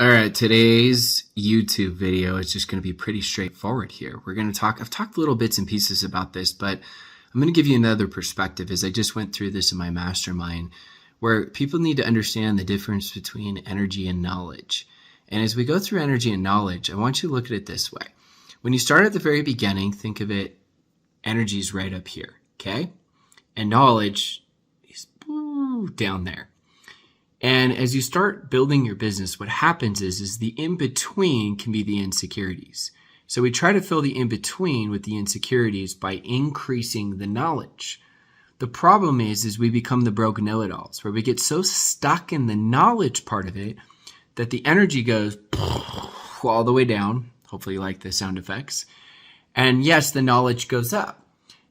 All right, today's YouTube video is just going to be pretty straightforward here. I've talked little bits and pieces about this, but I'm going to give you another perspective as I just went through this in my mastermind, where people need to understand the difference between energy and knowledge. And as we go through energy and knowledge, I want you to look at it this way. When you start at the very beginning, think of it, energy is right up here, okay? And knowledge is down there. And as you start building your business, what happens is the in-between can be the insecurities. So we try to fill the in-between with the insecurities by increasing the knowledge. The problem is we become the broken know-it-alls, where we get so stuck in the knowledge part of it that the energy goes all the way down. Hopefully you like the sound effects. And yes, the knowledge goes up.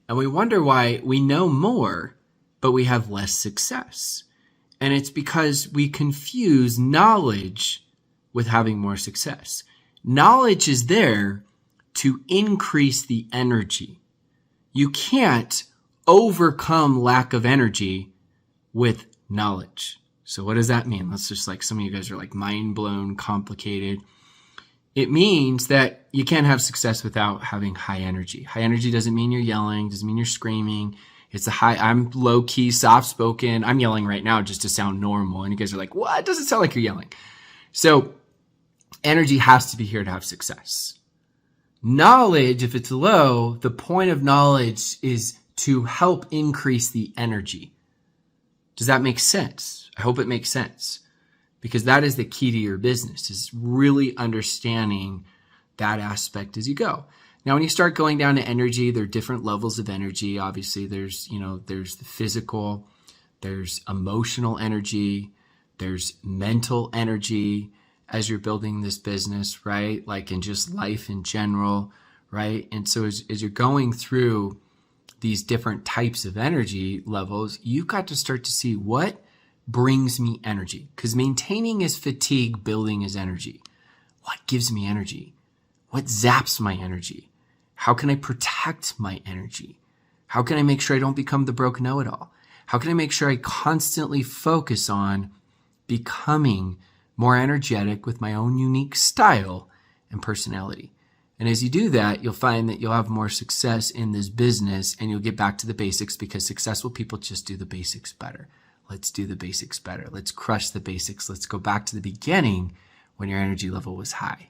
And we wonder why we know more, but we have less success. And it's because we confuse knowledge with having more success. Knowledge is there to increase the energy. You can't overcome lack of energy with knowledge. So what does that mean? Let's just some of you guys are mind blown, complicated. It means that you can't have success without having high energy. High energy doesn't mean you're yelling, doesn't mean you're screaming. I'm low key, soft spoken. I'm yelling right now just to sound normal. And you guys are like, what? It doesn't sound like you're yelling. So energy has to be here to have success. Knowledge, if it's low, the point of knowledge is to help increase the energy. Does that make sense? I hope it makes sense, because that is the key to your business, is really understanding that aspect as you go. Now, when you start going down to energy, there are different levels of energy. Obviously, there's the physical, there's emotional energy, there's mental energy as you're building this business, right? In just life in general, right? And so as you're going through these different types of energy levels, you've got to start to see what brings me energy. Because maintaining is fatigue, building is energy. What gives me energy? What zaps my energy? How can I protect my energy? How can I make sure I don't become the broke know-it-all? How can I make sure I constantly focus on becoming more energetic with my own unique style and personality? And as you do that, you'll find that you'll have more success in this business, and you'll get back to the basics, because successful people just do the basics better. Let's do the basics better. Let's crush the basics. Let's go back to the beginning when your energy level was high.